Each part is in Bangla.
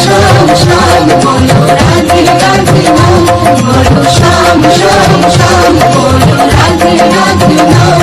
শ্যাম শ্যাম বলো রাধে রাধে নাম, বলো শ্যাম শ্যাম শ্যাম বলো রাধে রাধে নাম।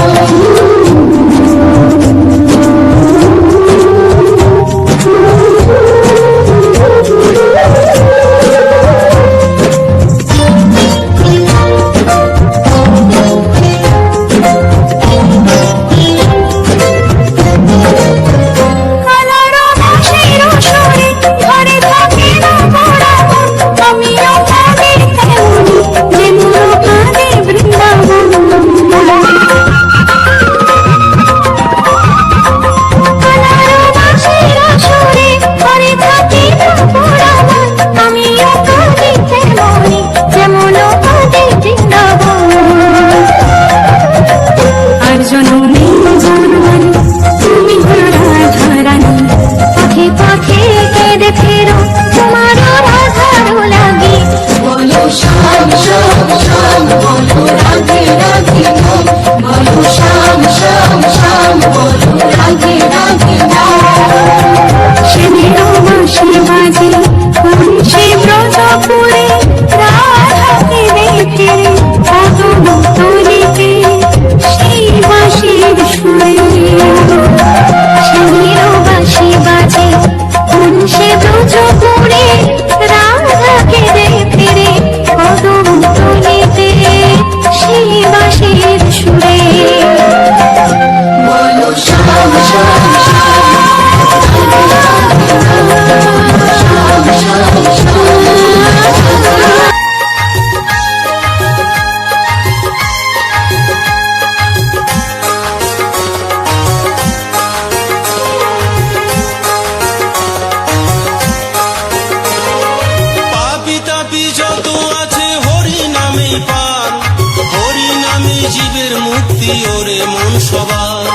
জীবের মুক্তি ওরে মন সবার,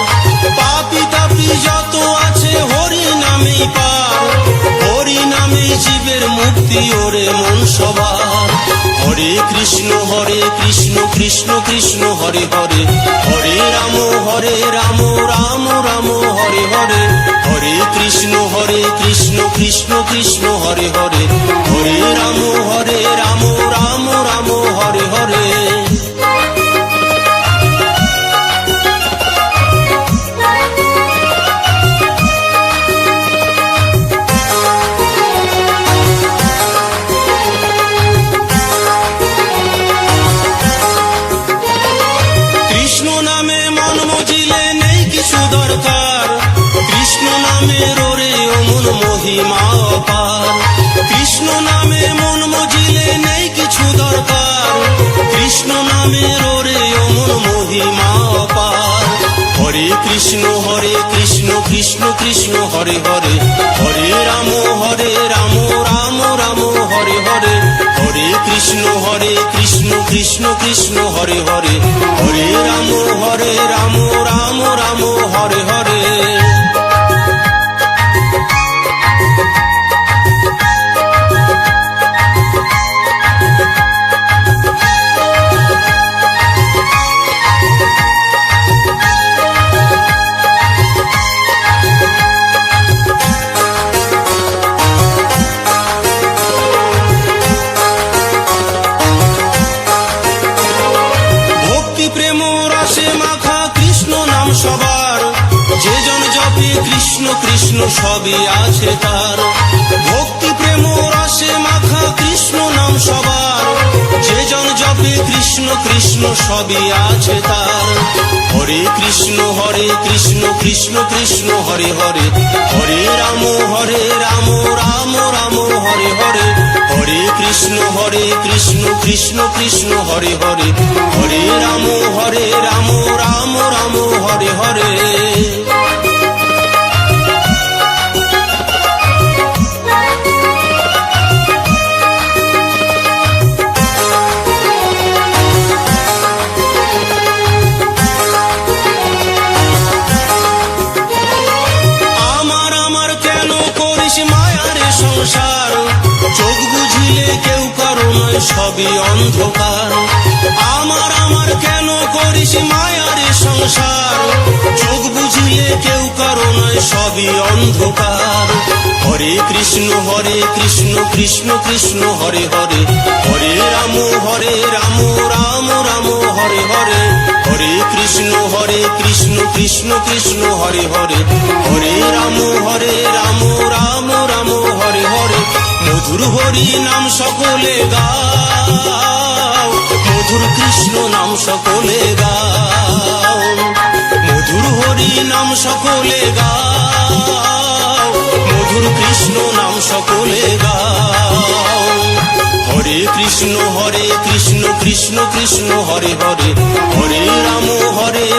পাপি তাপি যত আছে হরি নামেই পার, হরি নামে জীবের মুক্তি ওরে মন সবার। হরে কৃষ্ণ কৃষ্ণ কৃষ্ণ হরে হরে, হরে রাম রাম রাম হরে হরে, হরে কৃষ্ণ কৃষ্ণ কৃষ্ণ হরে হরে, হরে রাম রাম রাম হরে হরে। কৃষ্ণ নামে মন মজিলে নেই কিছু দরকার, কৃষ্ণ নামের ওরে অমন মহিমা অপার, কৃষ্ণ নামে মন মজিলে নেই কিছু দরকার, কৃষ্ণ নামের ওরে অমন মহিমা অপার। হরে কৃষ্ণ কৃষ্ণ কৃষ্ণ হরে হরে, হরে রাম রাম রাম হরে হরে, হরে কৃষ্ণ কৃষ্ণ কৃষ্ণ হরে হরে, হরে রাম রাম রাম হরে হরে। প্রেম রসে মাখা কৃষ্ণ নাম সবার, যে জন জপে কৃষ্ণ কৃষ্ণ সবই আছে তার। ভক্তি প্রেম রসে মাখা কৃষ্ণ নাম সবার, যে জন জপে কৃষ্ণ কৃষ্ণ সবই আছে তার। হরে কৃষ্ণ কৃষ্ণ কৃষ্ণ হরে হরে, হরে রাম রাম রাম হরে হরে, হরে কৃষ্ণ কৃষ্ণ কৃষ্ণ হরে হরে, হরে রাম রাম রাম হরে হরে। আমার কেন করিস মায়ারে সংসার, চোখ বুঝিলে কেউ কারো নয় নয় সবই অন্ধকার। আমার আমার কেন করিস মায়ার সংসার, চোখ বুঝিলে কেউ কারো নয় সবই অন্ধকার। হরে কৃষ্ণ কৃষ্ণ কৃষ্ণ হরে হরে, হরে রাম রাম রাম হরে হরে। হরে কৃষ্ণ কৃষ্ণ কৃষ্ণ হরে হরে, হরে রাম রাম রাম হরে হরে। মধুর হরি নাম সকলে গাও, মধুর কৃষ্ণ নাম সকলে গাও। মধুর হরি নাম সকলে গাও, মধুর কৃষ্ণ নাম সকলে গাও। হরে কৃষ্ণ কৃষ্ণ কৃষ্ণ হরে হরে, হরে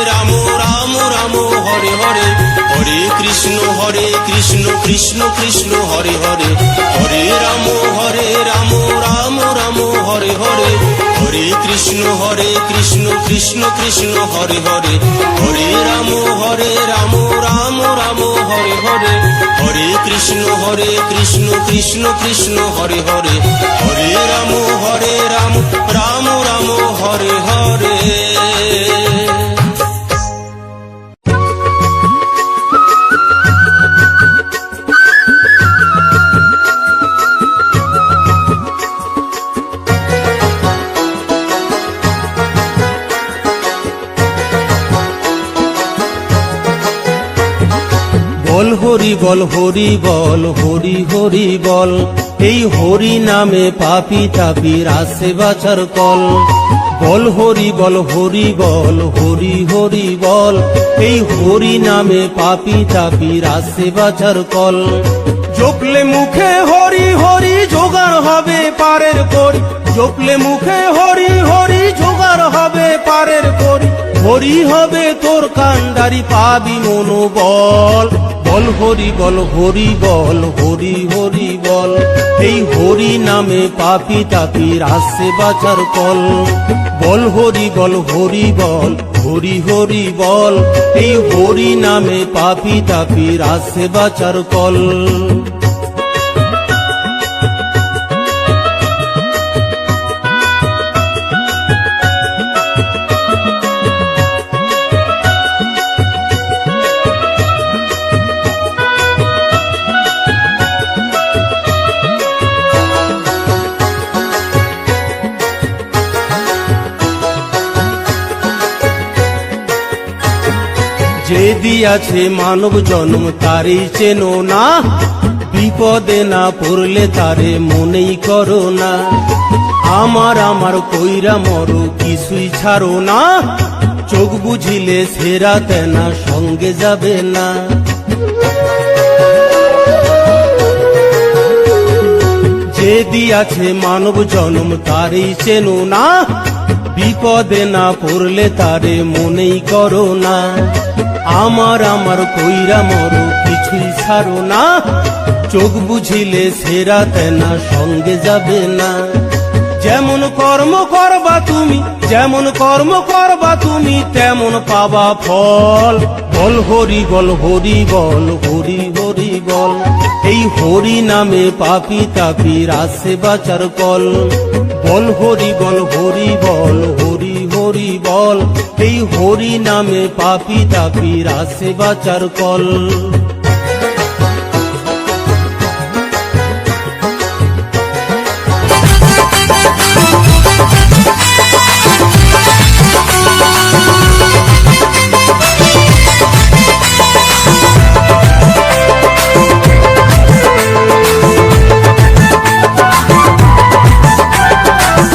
রাম রাম রাম হরে হরে। হরে কৃষ্ণ কৃষ্ণ কৃষ্ণ হরে হরে, হরে রাম রাম রাম হরে হরে। হরে কৃষ্ণ কৃষ্ণ কৃষ্ণ হরে হরে, হরে রাম রাম রাম হরে হরে। হরে কৃষ্ণ কৃষ্ণ কৃষ্ণ হরে হরে, হরে রাম রাম রাম হরে হরে। বল হরি বল হরি বল, হরি হরি বল। এই হরি নামে পাপি তাপির আসে বাছার কল। বল হরি বল হরি বল, হরি হরি বল। এই হরি নামে পাপি তাপির আসে বাছার কল। জপলে মুখে হরি হরি জোগাড় হবে পারের করি, জপলে মুখে হরি হরি জোগাড় হবে পারের করি। হরি হবে তোর কান্ডারি পাবি মনোবল। বল হরি বল হরি বল, হরি হরি বল। এই হরি নামে পাপি তাপির আসে বাছার কল। বল হরি বল হরি বল, হরি হরি বল। এই হরি নামে পাপি তাপির আসে বাছার কল। যে দিয়াছে মানব জন্ম তারই চেনো না, বিপদে না পড়লে তারে মনেই করো না। আমার আমার কইরা মরো কিছুই ছাড়ো না, চোখ বুঝিলে সেরা তেনা সঙ্গে যাবে না। যে দিয়াছে মানব জন্ম তারই চেনো না, বিপদে না পড়লে তারে মনেই করো না। আমার আমার কইরা মরো কিছুই ছাড়ো না, চোখ বুঝিলে সেরা তেনা সঙ্গে যাবে না। যেমন কর্ম করবা তুমি, যেমন কর্ম করবা তুমি, তেমন পাবা ফল। বল হরি বল হরি বল, হরি হরি বল। এই হরি নামে পাপি তাপির আসে বাছার কল। বল হরি বল হরি বল, হরি হরি বল। এই হরি নামে পাপি তাপির আসে বাছার কল।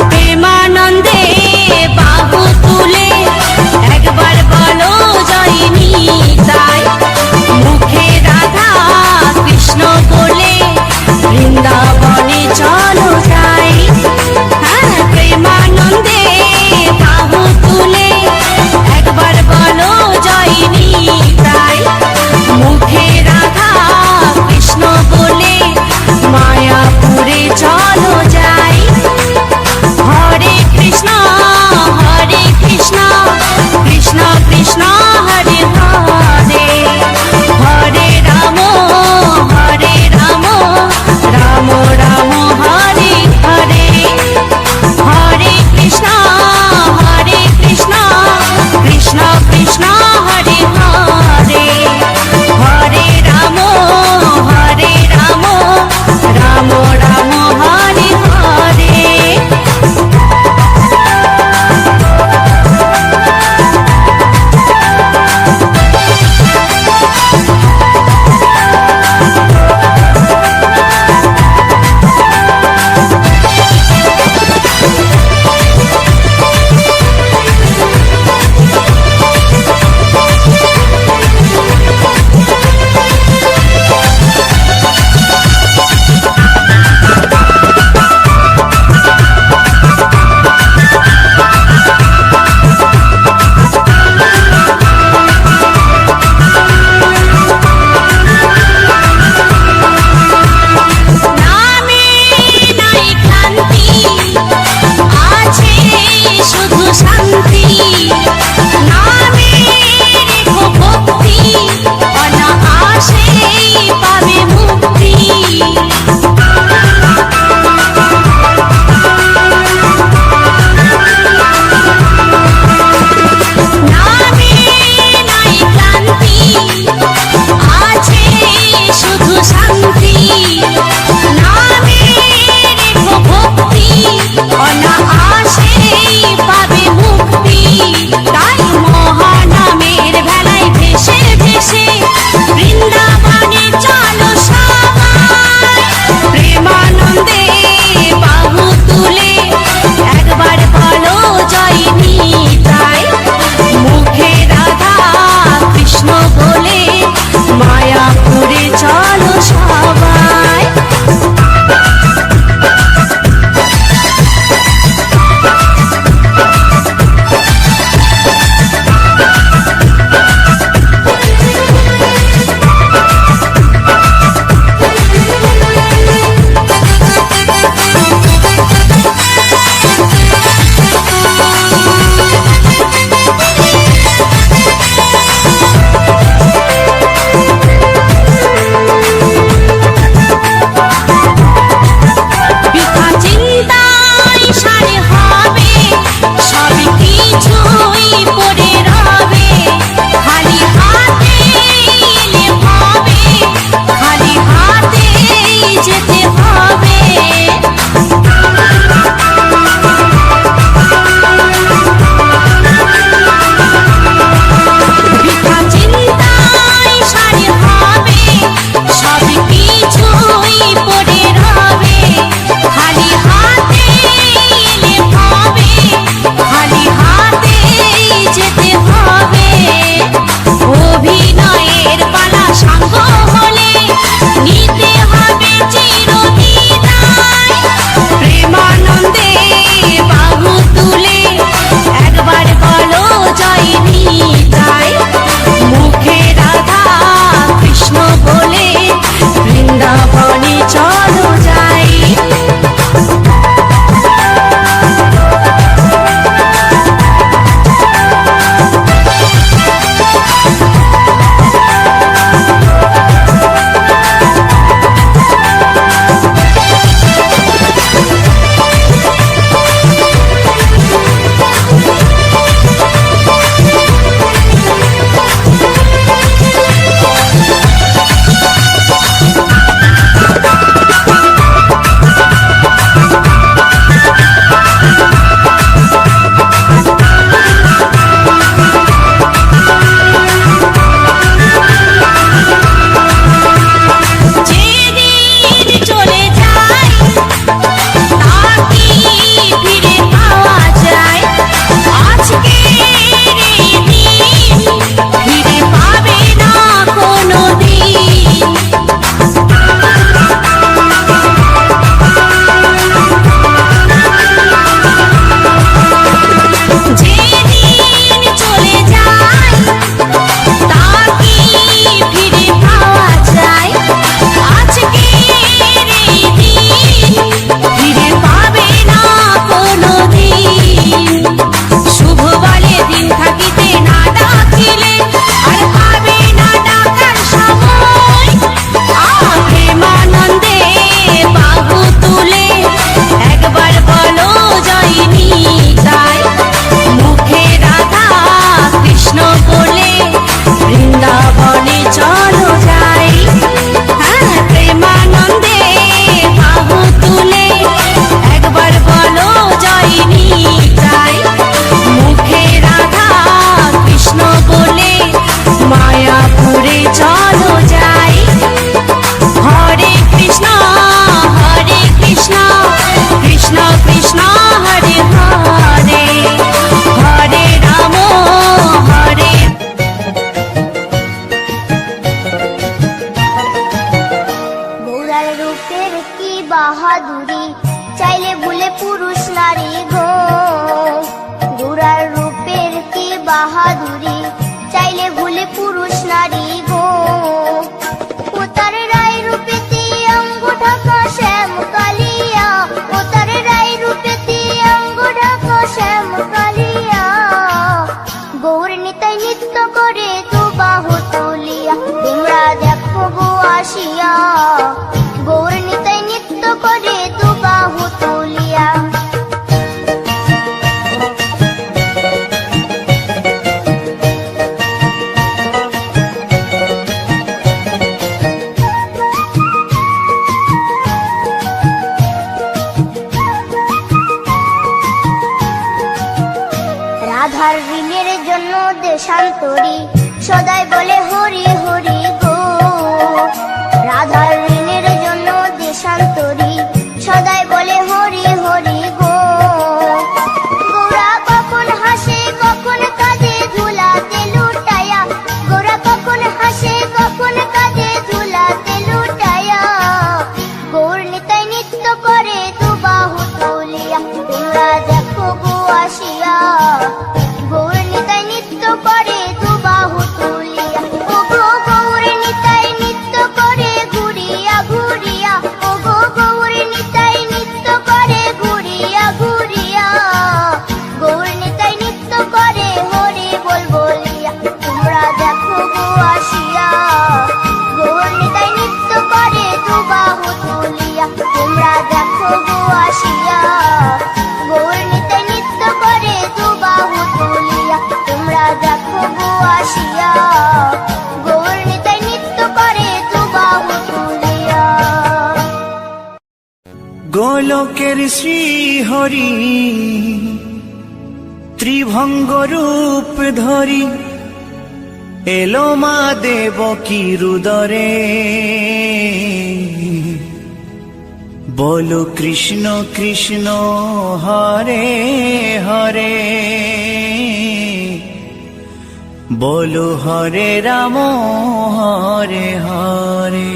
প্রেমানন্দে বাহু তুলে একবার বলো জয় নিতাই, মুখে রাধার ঋণের জন্য দেশান্তরী সদাই বলে হরি হরি গো। রাধার ঋণের জন্য দেশান্তরী সদাই বলে হরি হরি গো। গোরা কখন হাসে কখন কাঁদে ধুলাতে লুটায়া, গোরা কখন হাসে কখন কাঁদে ধুলাতে লুটায়া। গৌর নিতাই নৃত্য করে দুবাহু তুলিয়া, তোমরা দেখো গো আসিয়া। গৌর নিতাই নৃত্য করে দুবাহু তুলিয়া, ও গো গৌর নিতাই নৃত্য করে ঘুরিয়া ঘুরিয়া, ও গো গৌর নিতাই নৃত্য করে ঘুরিয়া ঘুরিয়া। গৌর নিতাই নৃত্য করে হরি বল বলিয়া, তোমরা দেখো গো আসিয়া। গৌর নিতাই নৃত্য করে দুবাহু তুলিয়া, তোমরা দেখো গো আসিয়া। গৌর নিতাই নৃত্য করে দুবাহু তুলিয়া, তোমরা দেখো গো আসিয়া। গৌর নিতাই নৃত্য করে দুবাহু তুলিয়া। গোলকের শ্রী হরি ত্রিভঙ্গ রূপ ধরি এলো মা দেবকী রুদরে। বলো কৃষ্ণ কৃষ্ণ হরে হরে, বলো হরে রাম হরে হরে।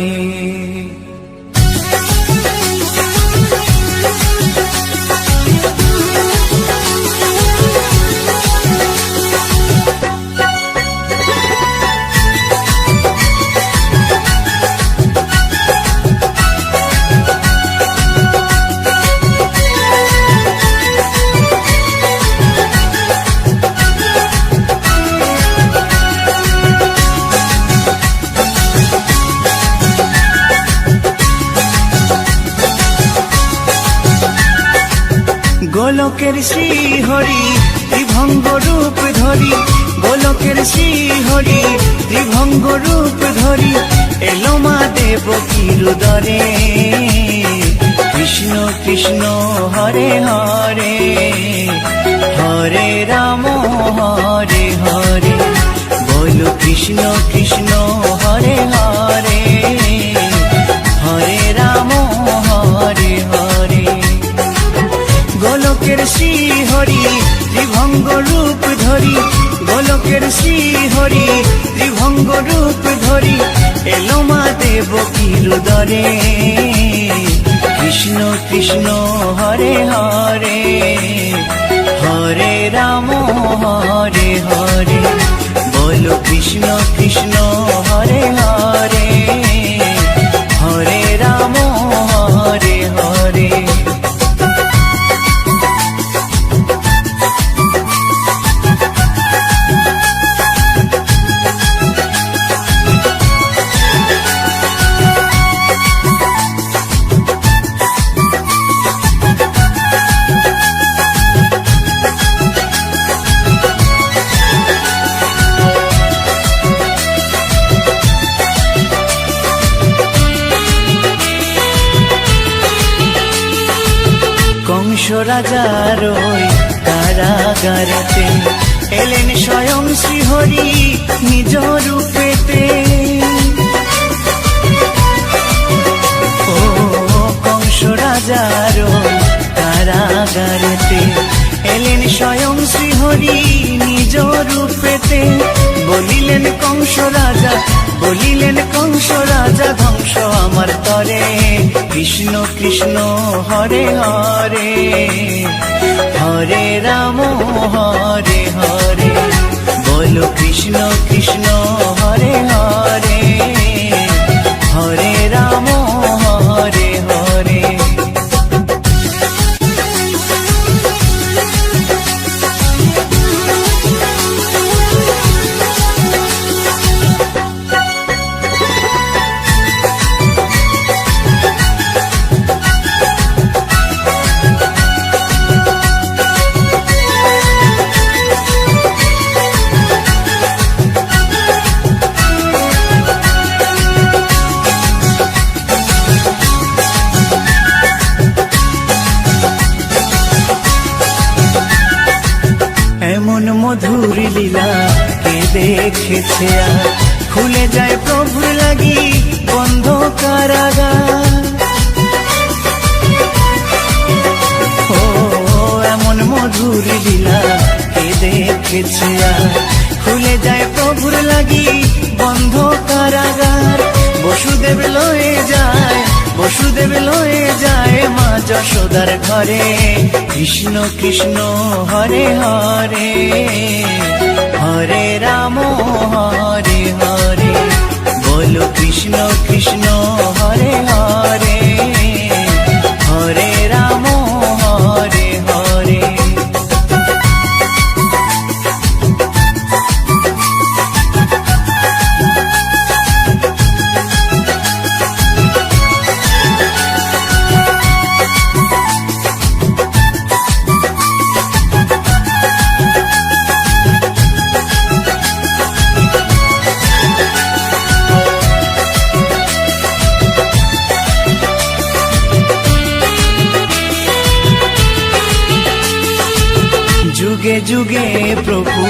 গোলকের শ্রী হরি ত্রিভঙ্গ রূপ ধরি, গোলকের শ্রী হরি ত্রিভঙ্গ রূপ ধরি এলো মা দেবকী রুদরে। কৃষ্ণ কৃষ্ণ হরে হরে, হরে রাম হরে হরে। বলো কৃষ্ণ কৃষ্ণ হরে হরে, হরে রাম হরে হরে। গোলকের শ্রী হরি ত্রিভঙ্গ রূপ ধরি, গোলকের শ্রী হরি ত্রিভঙ্গ রূপ ধরি এলো মা দেবকী রুদরে। কৃষ্ণ কৃষ্ণ হরে হরে, হরে রাম হরে হরে। বলো কৃষ্ণ কৃষ্ণ হরে হরে, হরে রাম হরে হরে। কংস রাজার ওই কারাগারেতে এলেন স্বয়ং শ্রীহরি নিজ রূপেতে। ও কংস রাজার ওই কারাগারেতে এলেন স্বয়ং শ্রীহরি নিজ রূপেতে। বলিলেন কংস রাজা, বলিলেন কংস রাজা ধ্বংস আমার তরে। কৃষ্ণ কৃষ্ণ হরে হরে, হরে রাম হরে হরে। বলো কৃষ্ণ কৃষ্ণ হরে হরে, হরে রাম হরে হরে। মধুর লীলা কে দেখেছে আর খুলে যায় প্রভুর লাগি বন্ধ কারাগার। ও এমন মধুর লীলা কে দেখেছে আর খুলে যায় প্রভুর লাগি বন্ধ কারাগার। বসুদেব লয়ে যায়, বসুদেব লয়ে যায় মা যশোদার ঘরে। কৃষ্ণ কৃষ্ণ হরে হরে, হরে রাম হরে হরে। বলো কৃষ্ণ কৃষ্ণ হরে হরে, হরে রাম হরে হরে। যুগে যুগে প্রভু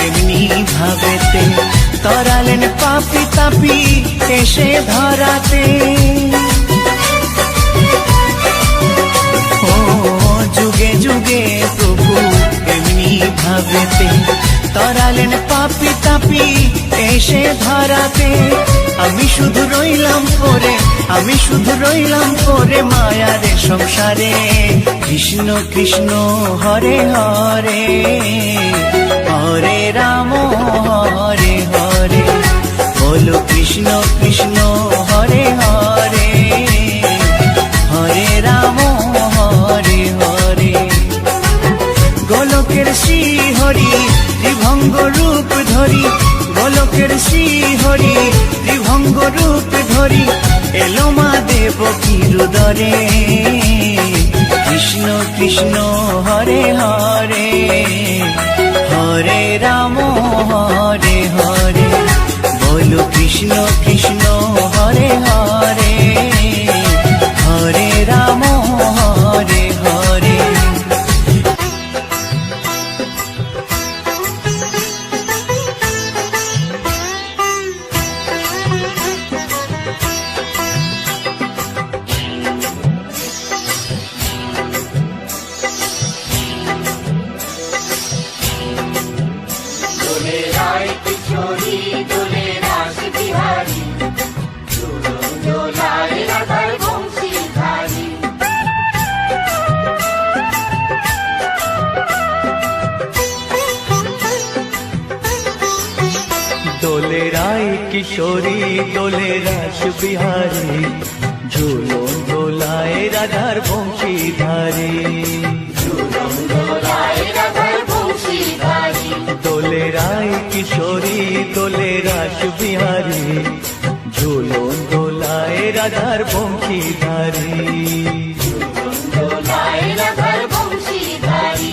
এমনি ভাবেতে তরালেন পাপি তাপি এসে ধরাতে। ও যুগে যুগে প্রভু এমনি ভাবেতে তরালেন পাপি তাপি এসে ধরাতে। আমি শুধু রইলাম পরে, আমি শুধু রইলাম পরে মায়ারে সংসারে। কৃষ্ণ কৃষ্ণ হরে হরে, হরে রাম হরে হরে। বলো কৃষ্ণ কৃষ্ণ হরে হরে, হরে রাম হরে হরে। গোলকের শ্রী হরি ত্রিভঙ্গ রূপ ধরি, গোলকের শ্রী হরি ত্রিভঙ্গ রূপ ধরি এলো মা দেবকীর উদরে। কৃষ্ণ কৃষ্ণ হরে হরে, হরে রাম হরে হরে। বলো কৃষ্ণ কৃষ্ণ হরে হরে, হরে রাম হরে হরে। দোলে রায় কিশোরী দোলে রাস বিহারী, দোলায় রাধার বংশীধারী। দোলে রায় কিশোরী দোলে রাস বিহারী, ঝুলন দোলায় রাধার বংশীধারী। দোলায় রাধার বংশীধারী। দোলে রায় কিশোরী দোলে রাস বিহারী, ঝুলন দোলায় রাধার বংশীধারী। দোলায় রাধার বংশীধারী।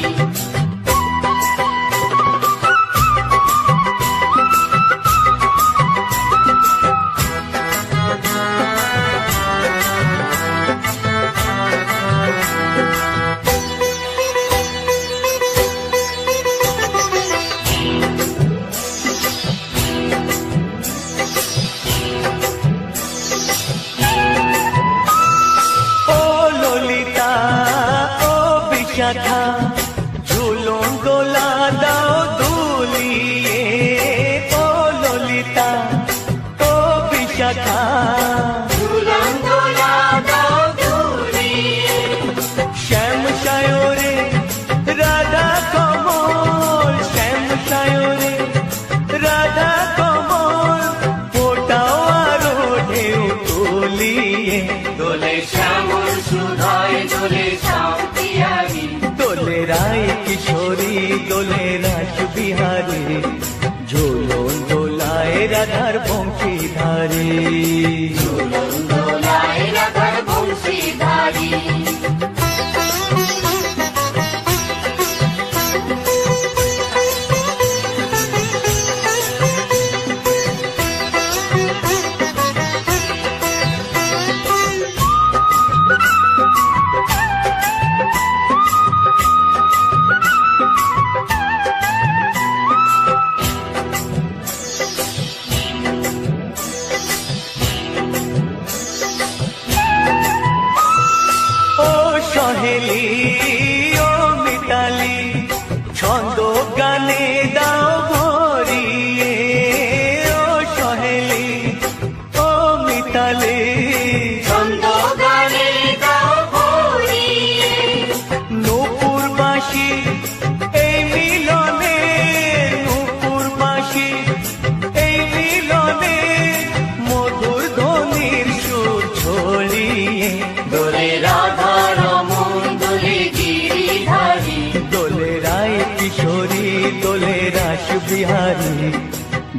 বিহারী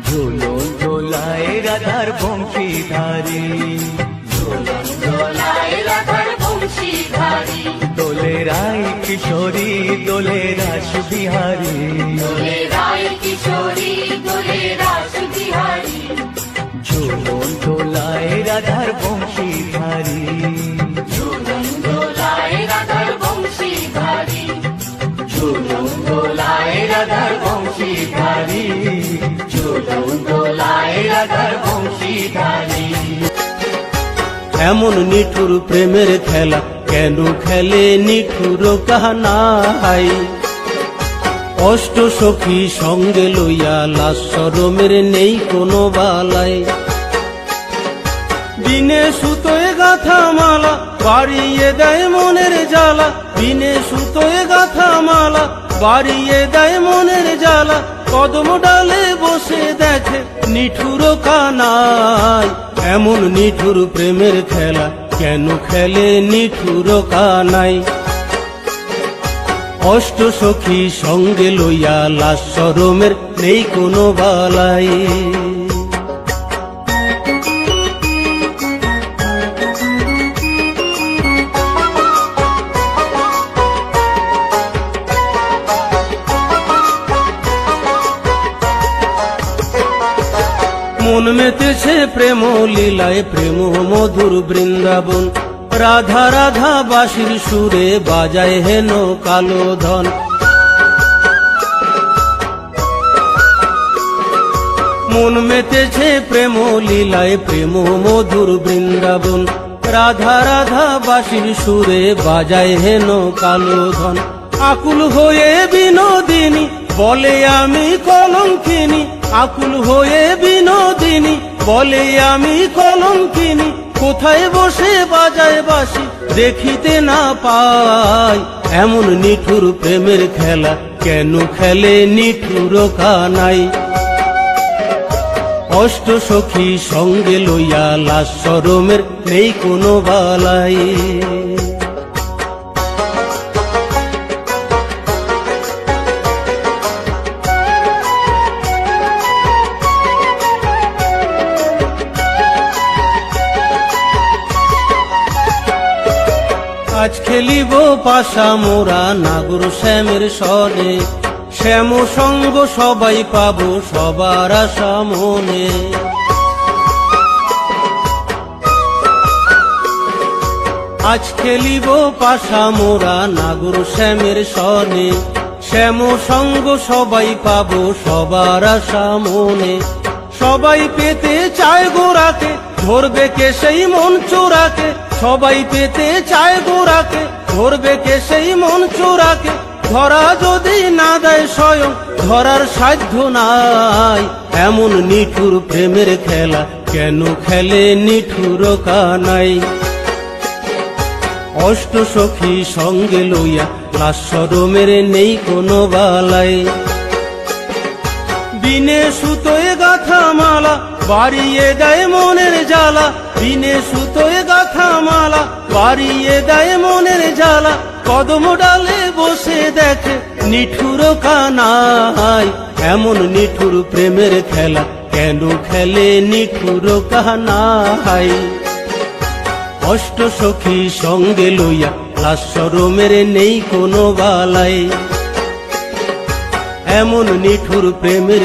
ঝুলন দোলায় রাধার বংশীধারী দোলে রায় কিশোরী দোলে রাস বিহারী ঝুলন দোলায় রাধার বংশীধারী ঝুলন দোলায় রাধার বংশীধারী ঝুলন দোলায় রাধার বংশীধারী। এমন নিঠুর প্রেমের খেলা কেন খেলে নিঠুর কাহানাই অষ্ট সখী সঙ্গে লইয়া লাশরমের নেই কোনো বালাই বিনে সুতোয় গাথা মালা বাড়িয়ে দেয় মনের জ্বালা বিনে সুতোয় গাথা মালা বাড়িয়ে দেয় মনের জ্বালা কদম ডালে বসে দেখে নিঠুর কানাই এমন নিঠুর প্রেমের খেলা কেন খেলে নিঠুর কানাই অষ্ট সখী সঙ্গে লইয়া লাশরমের নেই কোনো বালাই মন মেতেছে প্রেম লীলায় প্রেম মধুর বৃন্দাবন রাধা রাধা বাঁশির সুরে বাজায় হেন কালো ধন মন মেতেছে প্রেম লীলায় প্রেম মধুর বৃন্দাবন রাধা রাধা বাঁশির সুরে বাজায় হেন কালো ধন আকুল হয়ে বিনোদিনী বলে আমি কলঙ্কিনী আকুল হয়ে বিনোদিনী বলে আমি কলঙ্কিনী কোথায় বসে বাজায় বাঁশি দেখিতে না পাই এমন নিঠুর প্রেমের খেলা কেন খেলে নিঠুর কানাই অষ্ট সখী সঙ্গে লইয়া লাশরমের নেই কোনো বালাই আজ খেলিব পাশা মোরা নাগর শ্যামের সনে শ্যাম সঙ্গ সবাই পাবো সবার আশা মনে আজ খেলিব পাশা মোরা নাগর শ্যামের সনে শ্যাম সঙ্গ সবাই পাবো সবার আশা মনে সবাই পেতে চায় গোরাকে ধরবে কে সেই মন চোরাকে সবাই পেতে চায় গোরাকে ধরবে কে সেই মন চোরাকে ধরা যদি না দেয় স্বয়ং ধরার সাধ্য নাই এমন নিঠুর প্রেমের খেলা কেন খেলে নিঠুর কানাই অষ্ট সখী সঙ্গে লইয়া লাশরমের নেই কোনো বালাই বিনে সুতোয় গাথা মালা বাড়িয়ে দেয় মনের জ্বালা বিনে সুতোয় গাথা মালা বাড়িয়ে দেয় মনের জ্বালা কদম ডালে বসে দেখে নিঠুর কানাই এমন নিঠুর প্রেমের খেলা কেন খেলে নিঠুর কানাই অষ্ট সখী সঙ্গে লইয়া লাশরমের নেই কোনো বালাই এমন নিঠুর প্রেমের